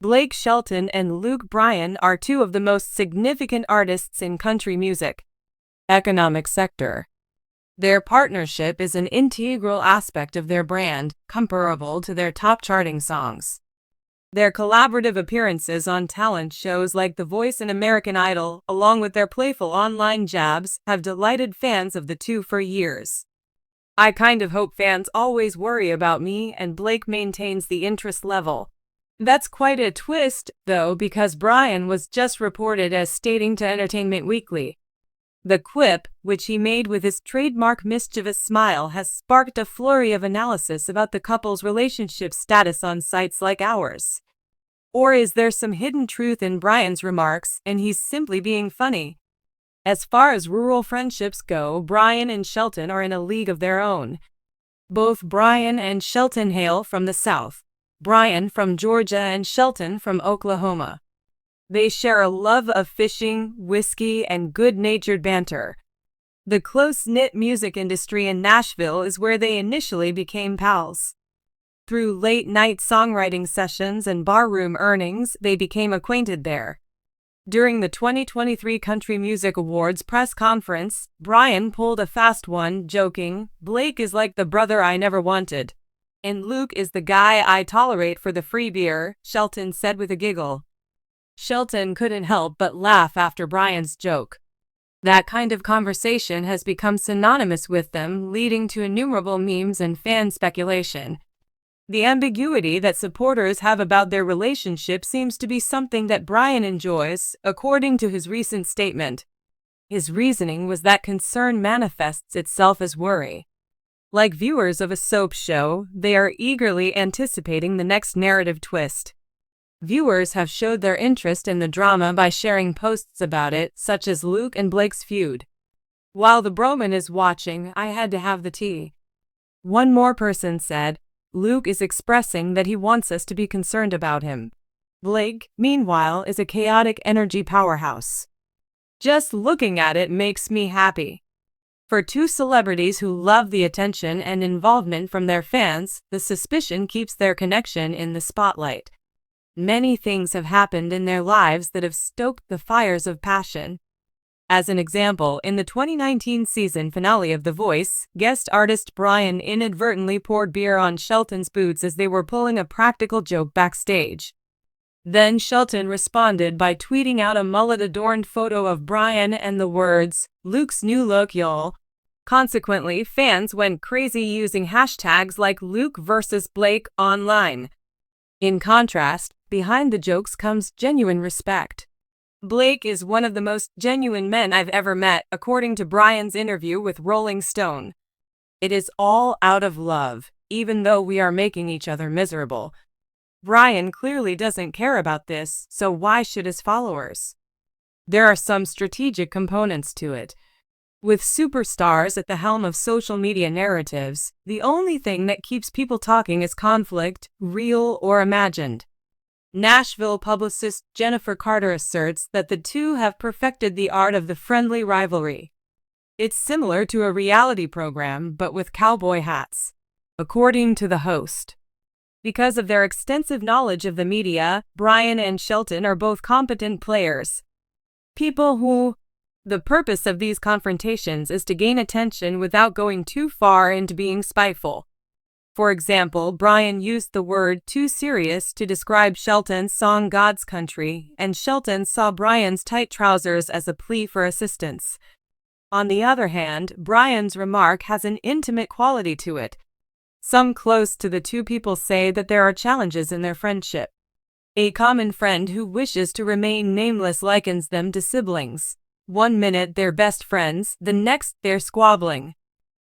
Blake Shelton and Luke Bryan are two of the most significant artists in country music. Economic sector. Their partnership is an integral aspect of their brand, comparable to their top-charting songs. Their collaborative appearances on talent shows like The Voice and American Idol, along with their playful online jabs, have delighted fans of the two for years. I kind of hope fans always worry about me and Blake maintains the interest level. That's quite a twist, though, because Bryan was just reported as stating to Entertainment Weekly. The quip, which he made with his trademark mischievous smile, has sparked a flurry of analysis about the couple's relationship status on sites like ours. Or is there some hidden truth in Bryan's remarks, and he's simply being funny? As far as rural friendships go, Bryan and Shelton are in a league of their own. Both Bryan and Shelton hail from the South. Bryan from Georgia and Shelton from Oklahoma. They share a love of fishing, whiskey, and good-natured banter. The close-knit music industry in Nashville is where they initially became pals. Through late-night songwriting sessions and barroom earnings, they became acquainted there. During the 2023 Country Music Awards press conference, Bryan pulled a fast one, joking, "Blake is like the brother I never wanted. And Luke is the guy I tolerate for the free beer," Shelton said with a giggle. Shelton couldn't help but laugh after Bryan's joke. That kind of conversation has become synonymous with them, leading to innumerable memes and fan speculation. The ambiguity that supporters have about their relationship seems to be something that Bryan enjoys, according to his recent statement. His reasoning was that concern manifests itself as worry. Like viewers of a soap show, they are eagerly anticipating the next narrative twist. Viewers have showed their interest in the drama by sharing posts about it, such as Luke and Blake's feud. "While the broman is watching, I had to have the tea." One more person said, "Luke is expressing that he wants us to be concerned about him. Blake, meanwhile, is a chaotic energy powerhouse. Just looking at it makes me happy." For two celebrities who love the attention and involvement from their fans, the suspicion keeps their connection in the spotlight. Many things have happened in their lives that have stoked the fires of passion. As an example, in the 2019 season finale of The Voice, guest artist Bryan inadvertently poured beer on Shelton's boots as they were pulling a practical joke backstage. Then Shelton responded by tweeting out a mullet-adorned photo of Bryan and the words, "Luke's new look, y'all." Consequently, fans went crazy using hashtags like Luke versus Blake online. In contrast, behind the jokes comes genuine respect. Blake is one of the most genuine men I've ever met, according to Bryan's interview with Rolling Stone. "It is all out of love, even though we are making each other miserable." Bryan clearly doesn't care about this, so why should his followers? There are some strategic components to it. With superstars at the helm of social media narratives, the only thing that keeps people talking is conflict, real or imagined. Nashville publicist Jennifer Carter asserts that the two have perfected the art of the friendly rivalry. It's similar to a reality program, but with cowboy hats. According to the host, because of their extensive knowledge of the media, Bryan and Shelton are both competent players. People who... The purpose of these confrontations is to gain attention without going too far into being spiteful. For example, Bryan used the word "too serious" to describe Shelton's song God's Country, and Shelton saw Bryan's tight trousers as a plea for assistance. On the other hand, Bryan's remark has an intimate quality to it. Some close to the two people say that there are challenges in their friendship. A common friend who wishes to remain nameless likens them to siblings. One minute they're best friends, the next they're squabbling.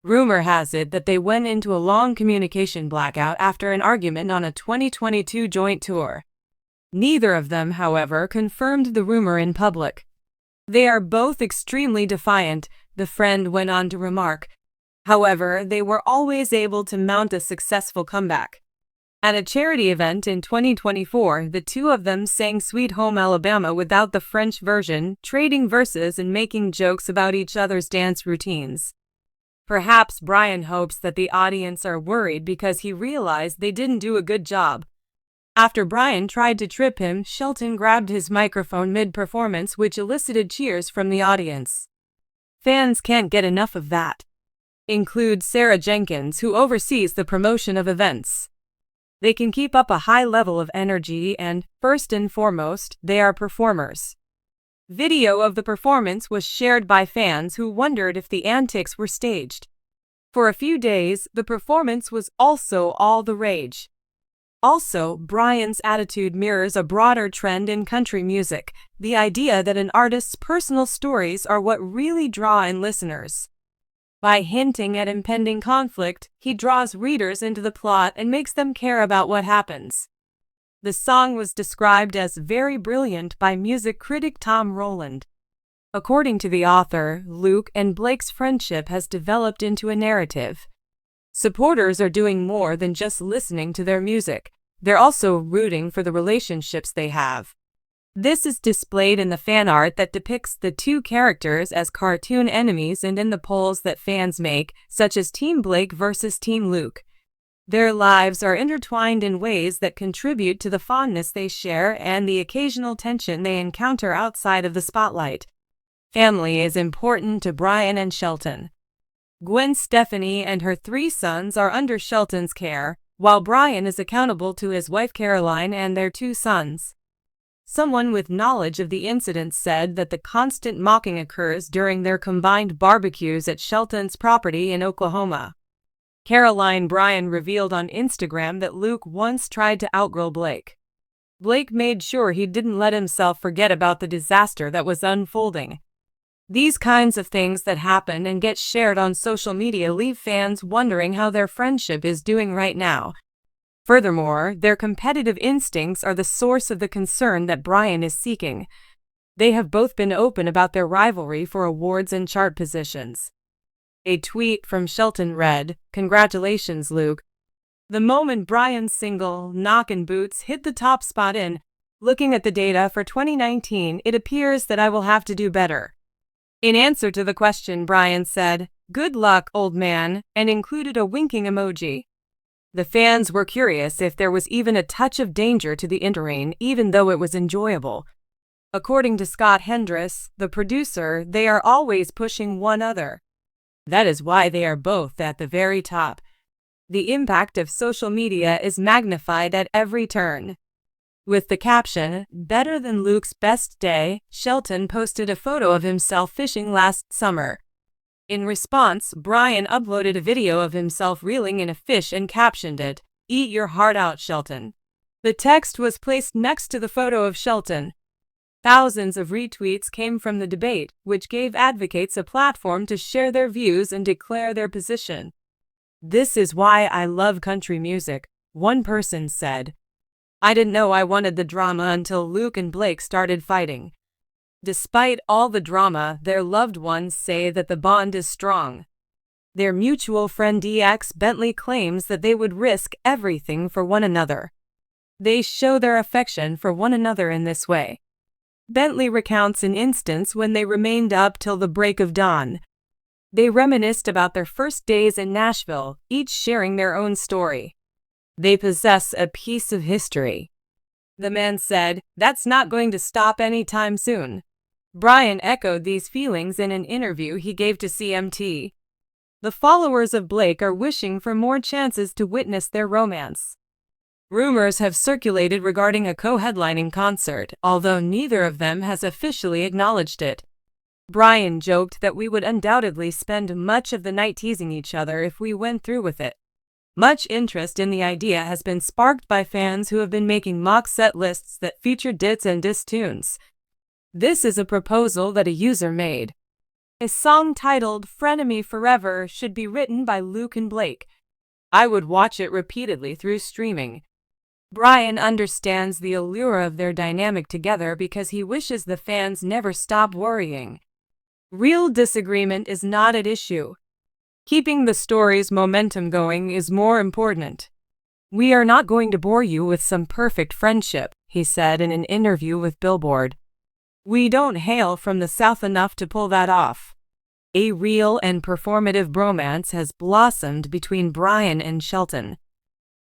Rumor has it that they went into a long communication blackout after an argument on a 2022 joint tour. Neither of them, however, confirmed the rumor in public. "They are both extremely defiant," the friend went on to remark. However, they were always able to mount a successful comeback. At a charity event in 2024, the two of them sang Sweet Home Alabama without the French version, trading verses and making jokes about each other's dance routines. Perhaps Bryan hopes that the audience are worried because he realized they didn't do a good job. After Bryan tried to trip him, Shelton grabbed his microphone mid-performance, which elicited cheers from the audience. Fans can't get enough of that. Include Sarah Jenkins, who oversees the promotion of events. They can keep up a high level of energy and, first and foremost, they are performers. Video of the performance was shared by fans who wondered if the antics were staged. For a few days, the performance was also all the rage. Also, Bryan's attitude mirrors a broader trend in country music, the idea that an artist's personal stories are what really draw in listeners. By hinting at impending conflict, he draws readers into the plot and makes them care about what happens. The song was described as very brilliant by music critic Tom Rowland. According to the author, Luke and Blake's friendship has developed into a narrative. Supporters are doing more than just listening to their music. They're also rooting for the relationships they have. This is displayed in the fan art that depicts the two characters as cartoon enemies and in the polls that fans make, such as Team Blake versus Team Luke. Their lives are intertwined in ways that contribute to the fondness they share and the occasional tension they encounter outside of the spotlight. Family is important to Bryan and Shelton. Gwen Stefani and her 3 sons are under Shelton's care, while Bryan is accountable to his wife Caroline and their 2 sons. Someone with knowledge of the incident said that the constant mocking occurs during their combined barbecues at Shelton's property in Oklahoma. Caroline Bryan revealed on Instagram that Luke once tried to outgrill Blake. Blake made sure he didn't let himself forget about the disaster that was unfolding. These kinds of things that happen and get shared on social media leave fans wondering how their friendship is doing right now. Furthermore, their competitive instincts are the source of the concern that Bryan is seeking. They have both been open about their rivalry for awards and chart positions. A tweet from Shelton read, "Congratulations, Luke. The moment Bryan's single, Knockin' Boots, hit the top spot in, looking at the data for 2019, it appears that I will have to do better." In answer to the question, Bryan said, "Good luck, old man," and included a winking emoji. The fans were curious if there was even a touch of danger to the interrain, even though it was enjoyable. According to Scott Hendress, the producer, they are always pushing one another. That is why they are both at the very top. The impact of social media is magnified at every turn. With the caption, "Better than Luke's best day," Shelton posted a photo of himself fishing last summer. In response, Bryan uploaded a video of himself reeling in a fish and captioned it, "Eat your heart out, Shelton." The text was placed next to the photo of Shelton. Thousands of retweets came from the debate, which gave advocates a platform to share their views and declare their position. "This is why I love country music," one person said. "I didn't know I wanted the drama until Luke and Blake started fighting." Despite all the drama, their loved ones say that the bond is strong. Their mutual friend DX Bentley claims that they would risk everything for one another. They show their affection for one another in this way. Bentley recounts an instance when they remained up till the break of dawn. They reminisced about their first days in Nashville, each sharing their own story. They possess a piece of history. The man said, "That's not going to stop anytime soon." Bryan echoed these feelings in an interview he gave to CMT. The followers of Blake are wishing for more chances to witness their romance. Rumors have circulated regarding a co-headlining concert, although neither of them has officially acknowledged it. Bryan joked that we would undoubtedly spend much of the night teasing each other if we went through with it. Much interest in the idea has been sparked by fans who have been making mock set lists that feature dits and diss tunes. This is a proposal that a user made. A song titled "Frenemy Forever" should be written by Luke and Blake. I would watch it repeatedly through streaming. Bryan understands the allure of their dynamic together because he wishes the fans never stop worrying. Real disagreement is not at issue. Keeping the story's momentum going is more important. "We are not going to bore you with some perfect friendship," he said in an interview with Billboard. "We don't hail from the South enough to pull that off." A real and performative bromance has blossomed between Bryan and Shelton.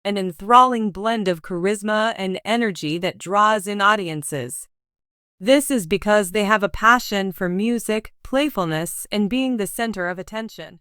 an enthralling blend of charisma and energy that draws in audiences. This is because they have a passion for music, playfulness, and being the center of attention.